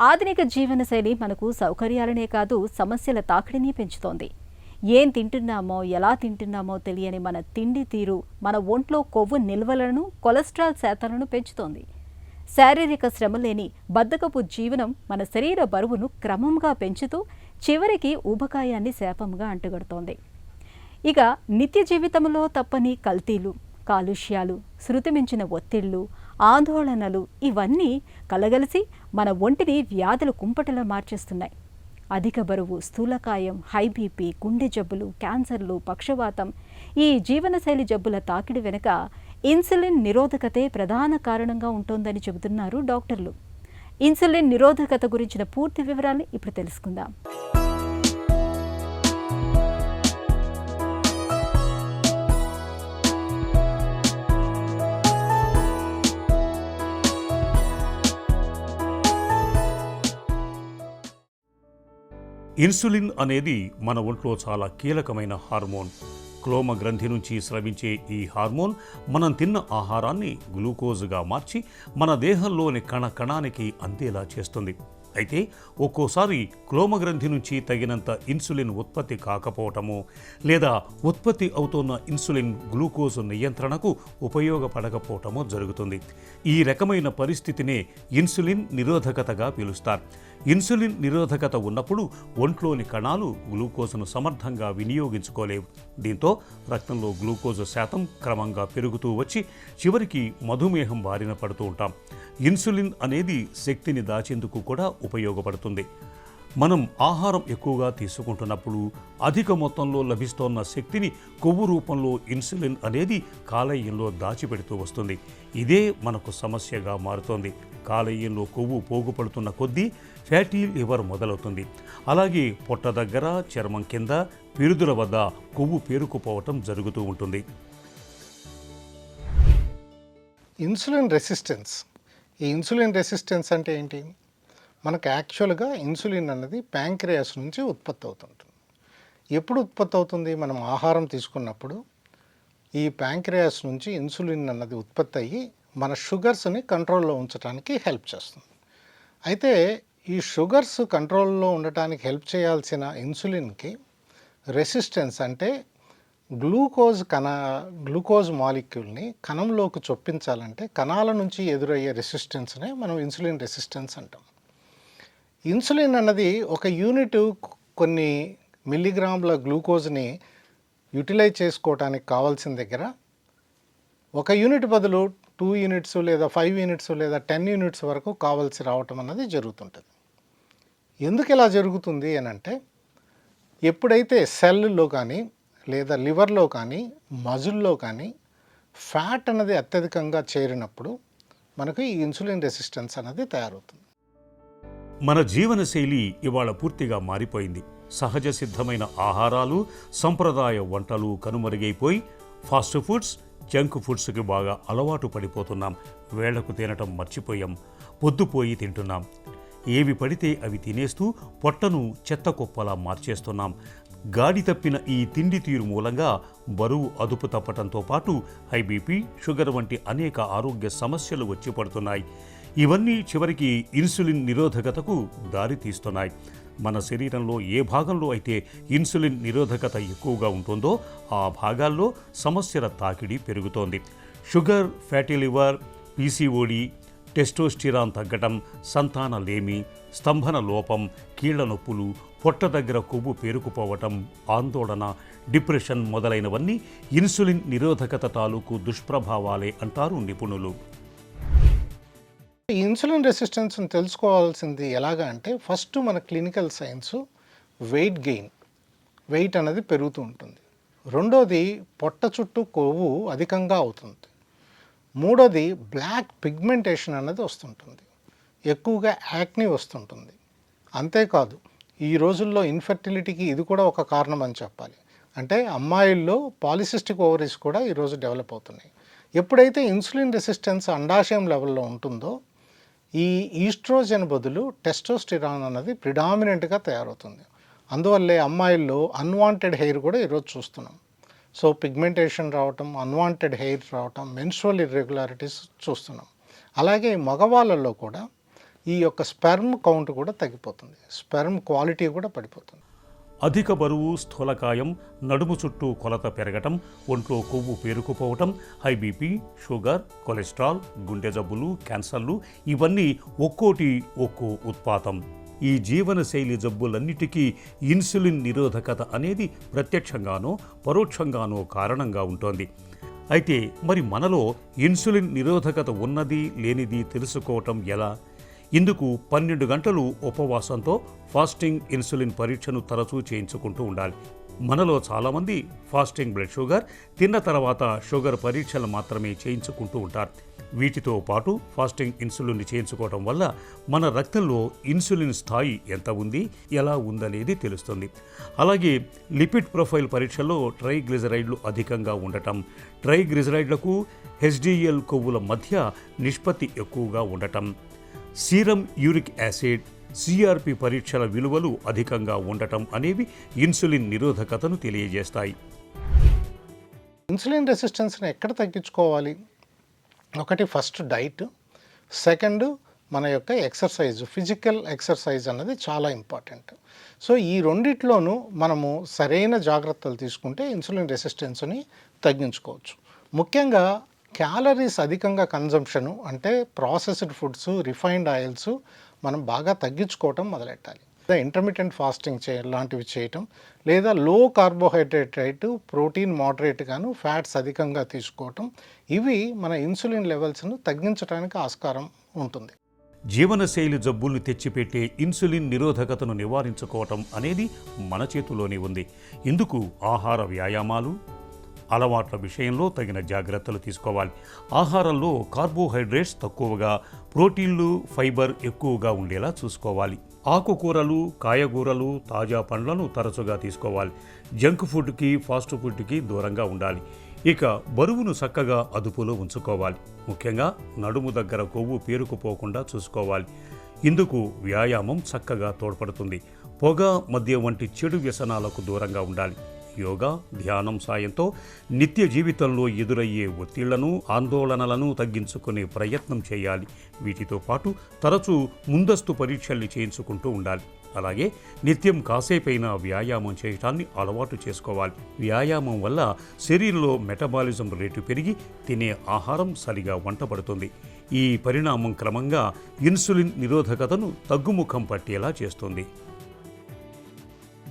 ఆధునిక జీవనశైలి మనకు సౌకర్యాలనే కాదు సమస్యల తాకిడిని పెంచుతోంది. ఏం తింటున్నామో, ఎలా తింటున్నామో తెలియని మన తిండి తీరు మన ఒంట్లో కొవ్వు నిల్వలను, కొలెస్ట్రాల్ శాతాలను పెంచుతోంది. శారీరక శ్రమ లేని బద్ధకపు జీవనం మన శరీర బరువును క్రమంగా పెంచుతూ చివరికి ఊబకాయాన్ని శాపంగా అంటుగడుతోంది. ఇక నిత్య జీవితంలో తప్పని కల్తీలు, కాలుష్యాలు, శృతిమించిన ఒత్తిళ్లు, ఆందోళనలు ఇవన్నీ కలగలిసి మన ఒంటిని వ్యాధుల కుంపటలా మార్చేస్తున్నాయి. అధిక బరువు, స్థూలకాయం, హై బీపీ, గుండె జబ్బులు, క్యాన్సర్లు, పక్షవాతం ఈ జీవనశైలి జబ్బుల తాకిడి వెనుక ఇన్సులిన్ నిరోధకతే ప్రధాన కారణంగా ఉంటోందని చెబుతున్నారు డాక్టర్లు. ఇన్సులిన్ నిరోధకత గురించిన పూర్తి వివరాల్ని ఇప్పుడు తెలుసుకుందాం. ఇన్సులిన్ అనేది మన ఒంట్లో చాలా కీలకమైన హార్మోన్. క్లోమ గ్రంథి నుంచి స్రవించే ఈ హార్మోన్ మనం తిన్న ఆహారాన్ని గ్లూకోజ్గా మార్చి మన దేహంలోని కణానికి అందేలా చేస్తుంది. అయితే ఒక్కోసారి క్లోమ గ్రంథి నుంచి తగినంత ఇన్సులిన్ ఉత్పత్తి కాకపోవటము, లేదా ఉత్పత్తి అవుతున్న ఇన్సులిన్ గ్లూకోజ్ నియంత్రణకు ఉపయోగపడకపోవటమో జరుగుతుంది. ఈ రకమైన పరిస్థితినే ఇన్సులిన్ నిరోధకతగా పిలుస్తారు. ఇన్సులిన్ నిరోధకత ఉన్నప్పుడు ఒంట్లోని కణాలు గ్లూకోజ్ను సమర్థంగా వినియోగించుకోలేవు. దీంతో రక్తంలో గ్లూకోజ్ శాతం క్రమంగా పెరుగుతూ వచ్చి చివరికి మధుమేహం బారిన పడుతూ ఉంటాం. ఇన్సులిన్ అనేది శక్తిని దాచేందుకు కూడా ఉపయోగపడుతుంది. మనం ఆహారం ఎక్కువగా తీసుకుంటున్నప్పుడు అధిక మొత్తంలో లభిస్తోన్న శక్తిని కొవ్వు రూపంలో ఇన్సులిన్ అనేది కాలేయంలో దాచిపెడుతూ వస్తుంది. ఇదే మనకు సమస్యగా మారుతోంది. కాలేయంలో కొవ్వు పోగుపడుతున్న కొద్దీ ఫ్యాటీ లివర్ మొదలవుతుంది. అలాగే పొట్ట దగ్గర, చర్మం కింద, పిరుదుల వద్ద కొవ్వు పేరుకుపోవటం జరుగుతూ ఉంటుంది. Insulin resistance. ఈ ఇన్సులిన్ రెసిస్టెన్స్ అంటే ఏంటి? మనకు యాక్చువల్గా ఇన్సులిన్ అన్నది ప్యాంక్రియాస్ నుంచి ఉత్పత్తి అవుతుంటుంది. ఎప్పుడు ఉత్పత్తి అవుతుంది? మనం ఆహారం తీసుకున్నప్పుడు ఈ ప్యాంక్రియాస్ నుంచి ఇన్సులిన్ అన్నది ఉత్పత్తి అయ్యి మన షుగర్స్ని కంట్రోల్లో ఉంచడానికి హెల్ప్ చేస్తుంది. అయితే ఈ షుగర్స్ కంట్రోల్లో ఉండటానికి హెల్ప్ చేయాల్సిన ఇన్సులిన్కి రెసిస్టెన్స్ అంటే గ్లూకోజ్ మాలిక్యూల్ని కణంలోకి చొప్పించాలంటే కణాల నుంచి ఎదురయ్యే రెసిస్టెన్స్నే మనం ఇన్సులిన్ రెసిస్టెన్స్ అంటాం. ఇన్సులిన్ అన్నది ఒక యూనిట్ కొన్ని మిల్లీగ్రాముల గ్లూకోజ్ని యూటిలైజ్ చేసుకోవడానికి కావాల్సిన దగ్గర ఒక యూనిట్ బదులు 2 యూనిట్స్ లేదా 5 యూనిట్స్ లేదా 10 యూనిట్స్ వరకు కావాల్సి రావటం అన్నది జరుగుతుంటుంది. ఎందుకు ఇలా జరుగుతుంది అని అంటే, ఎప్పుడైతే సెల్లో కానీ లేదా లివర్లో కానీ మజిల్లో కానీ ఫ్యాట్ అనేది అత్యధికంగా చేరినప్పుడు మనకు ఈ ఇన్సులిన్ రెసిస్టెన్స్ అనేది తయారవుతుంది. మన జీవనశైలి ఇవాళ పూర్తిగా మారిపోయింది. సహజ సిద్ధమైన ఆహారాలు, సంప్రదాయ వంటలు కనుమరుగైపోయి ఫాస్ట్ ఫుడ్స్, జంక్ ఫుడ్స్కి బాగా అలవాటు పడిపోతున్నాం. వేళ్లకు తినటం మర్చిపోయాం. పొద్దుపోయి తింటున్నాం. ఏవి పడితే అవి తినేస్తూ పొట్టను చెత్త కుప్పలా మార్చేస్తున్నాం. గాడి తప్పిన ఈ తిండి తీరు మూలంగా బరువు అదుపు తప్పటంతో పాటు హై బీపీ, షుగర్ వంటి అనేక ఆరోగ్య సమస్యలు వచ్చి పడుతున్నాయి. ఇవన్నీ చివరికి ఇన్సులిన్ నిరోధకతకు దారి తీస్తున్నాయి. మన శరీరంలో ఏ భాగంలో అయితే ఇన్సులిన్ నిరోధకత ఎక్కువగా ఉంటుందో ఆ భాగాల్లో సమస్యల తాకిడి పెరుగుతోంది. Sugar, fatty liver, PCOD, testosterone తగ్గటం, సంతాన లేమి, స్తంభన లోపం, కీళ్ల నొప్పులు, పొట్ట దగ్గర కొవ్వు పేరుకుపోవటం, ఆందోళన, డిప్రెషన్ మొదలైనవన్నీ ఇన్సులిన్ నిరోధకత తాలూకు దుష్ప్రభావాలే అంటారు నిపుణులు. ఈ ఇన్సులిన్ రెసిస్టెన్స్ని తెలుసుకోవాల్సింది ఎలాగా అంటే, ఫస్ట్ మన క్లినికల్ సైన్స్ వెయిట్ అనేది పెరుగుతూ ఉంటుంది. రెండోది పొట్ట చుట్టూ కొవ్వు అధికంగా అవుతుంది. మూడోది బ్లాక్ పిగ్మెంటేషన్ అనేది వస్తుంటుంది. ఎక్కువగా యాక్ని వస్తుంటుంది. అంతేకాదు ఈ రోజుల్లో ఇన్ఫెర్టిలిటీకి ఇది కూడా ఒక కారణం అని చెప్పాలి. అంటే అమ్మాయిల్లో పాలిసిస్టిక్ ఓవరీస్ కూడా ఈరోజు డెవలప్ అవుతున్నాయి. ఎప్పుడైతే ఇన్సులిన్ రెసిస్టెన్స్ అండాశయం లెవెల్లో ఉంటుందో ఈ ఈస్ట్రోజన్ బదులు టెస్టోస్టిరాన్ అన్నది ప్రిడామినెంట్గా తయారవుతుంది. అందువల్లే అమ్మాయిల్లో అన్వాంటెడ్ హెయిర్ కూడా ఈరోజు చూస్తున్నాం. సో పిగ్మెంటేషన్ రావటం, అన్వాంటెడ్ హెయిర్ రావటం, మెన్స్ట్రువల్ ఇర్రెగ్యులారిటీస్ చూస్తున్నాం. అలాగే మగవాళ్ళల్లో కూడా ఈ యొక్క స్పెర్మ్ కౌంట్ కూడా తగ్గిపోతుంది, స్పెర్మ్ క్వాలిటీ కూడా పడిపోతుంది. అధిక బరువు, స్థూలకాయం, నడుము చుట్టూ కొలత పెరగటం, ఒంట్లో కొవ్వు పేరుకుపోవటం, హై బీపీ, షుగర్, కొలెస్ట్రాల్, గుండె జబ్బులు, క్యాన్సర్లు ఇవన్నీ ఒక్కో ఉత్పాతం. ఈ జీవనశైలి జబ్బులన్నిటికీ ఇన్సులిన్ నిరోధకత అనేది ప్రత్యక్షంగానో పరోక్షంగానో కారణంగా ఉంటోంది. అయితే మరి మనలో ఇన్సులిన్ నిరోధకత ఉన్నది లేనిది తెలుసుకోవటం ఎలా? ఇందుకు 12 గంటలు ఉపవాసంతో ఫాస్టింగ్ ఇన్సులిన్ పరీక్షను తరచూ చేయించుకుంటూ ఉండాలి. మనలో చాలామంది ఫాస్టింగ్ బ్లడ్ షుగర్, తిన్న తర్వాత షుగర్ పరీక్షలు మాత్రమే చేయించుకుంటూ ఉంటారు. వీటితో పాటు ఫాస్టింగ్ ఇన్సులిన్ చేయించుకోవడం వల్ల మన రక్తంలో ఇన్సులిన్ స్థాయి ఎంత ఉంది, ఎలా ఉందనేది తెలుస్తుంది. అలాగే లిపిడ్ ప్రొఫైల్ పరీక్షలో ట్రైగ్లిజరైడ్లు అధికంగా ఉండటం, ట్రైగ్లిజరైడ్లకు హెచ్డిఎల్ కొవ్వుల మధ్య నిష్పత్తి ఎక్కువగా ఉండటం, సీరం యూరిక్ యాసిడ్, సిఆర్పి పరీక్షల విలువలు అధికంగా ఉండటం అనేవి ఇన్సులిన్ నిరోధకతను తెలియజేస్తాయి. ఇన్సులిన్ రెసిస్టెన్స్ని ఎక్కడ తగ్గించుకోవాలి? ఒకటి ఫస్ట్ డైట్, సెకండ్ మన యొక్క ఎక్సర్సైజ్, ఫిజికల్ ఎక్సర్సైజ్ అన్నది చాలా ఇంపార్టెంట్. సో ఈ రెండిట్లోనూ మనము సరైన జాగ్రత్తలు తీసుకుంటే ఇన్సులిన్ రెసిస్టెన్స్ని తగ్గించుకోవచ్చు. ముఖ్యంగా క్యాలరీస్ అధికంగా కన్జంప్షను, అంటే ప్రాసెస్డ్ ఫుడ్స్, రిఫైన్డ్ ఆయిల్స్ మనం బాగా తగ్గించుకోవటం మొదలెట్టాలి. ఇంటర్మీడియట్ ఫాస్టింగ్ లాంటివి చేయటం, లేదా లో కార్బోహైడ్రేట్ డైట్, ప్రోటీన్ మోడరేట్ గాను, ఫ్యాట్స్ అధికంగా తీసుకోవటం, ఇవి మన ఇన్సులిన్ లెవెల్స్ను తగ్గించడానికి ఆస్కారం ఉంటుంది. జీవనశైలి జబ్బుల్ని తెచ్చిపెట్టే ఇన్సులిన్ నిరోధకతను నివారించుకోవటం అనేది మన చేతిలోనే ఉంది. ఇందుకు ఆహార వ్యాయామాలు, అలవాట్ల విషయంలో తగిన జాగ్రత్తలు తీసుకోవాలి. ఆహారంలో కార్బోహైడ్రేట్స్ తక్కువగా, ప్రోటీన్లు, ఫైబర్ ఎక్కువగా ఉండేలా చూసుకోవాలి. ఆకుకూరలు, కాయగూరలు, తాజా పండ్లను తరచుగా తీసుకోవాలి. జంక్ ఫుడ్కి, ఫాస్ట్ ఫుడ్కి దూరంగా ఉండాలి. ఇక బరువును చక్కగా అదుపులో ఉంచుకోవాలి. ముఖ్యంగా నడుము దగ్గర కొవ్వు పేరుకుపోకుండా చూసుకోవాలి. ఇందుకు వ్యాయామం చక్కగా తోడ్పడుతుంది. పొగ, మద్యం వంటి చెడు వ్యసనాలకు దూరంగా ఉండాలి. యోగా, ధ్యానం సాయంతో నిత్య జీవితంలో ఎదురయ్యే ఒత్తిళ్లను, ఆందోళనలను తగ్గించుకునే ప్రయత్నం చేయాలి. వీటితో పాటు తరచూ ముందస్తు పరీక్షల్ని చేయించుకుంటూ ఉండాలి. అలాగే నిత్యం కాసేపైనా వ్యాయామం చేయటాన్ని అలవాటు చేసుకోవాలి. వ్యాయామం వల్ల శరీరంలో మెటబాలిజం రేటు పెరిగి తినే ఆహారం సరిగా వంటపడుతుంది. ఈ పరిణామం క్రమంగా ఇన్సులిన్ నిరోధకతను తగ్గుముఖం పట్టేలా చేస్తుంది.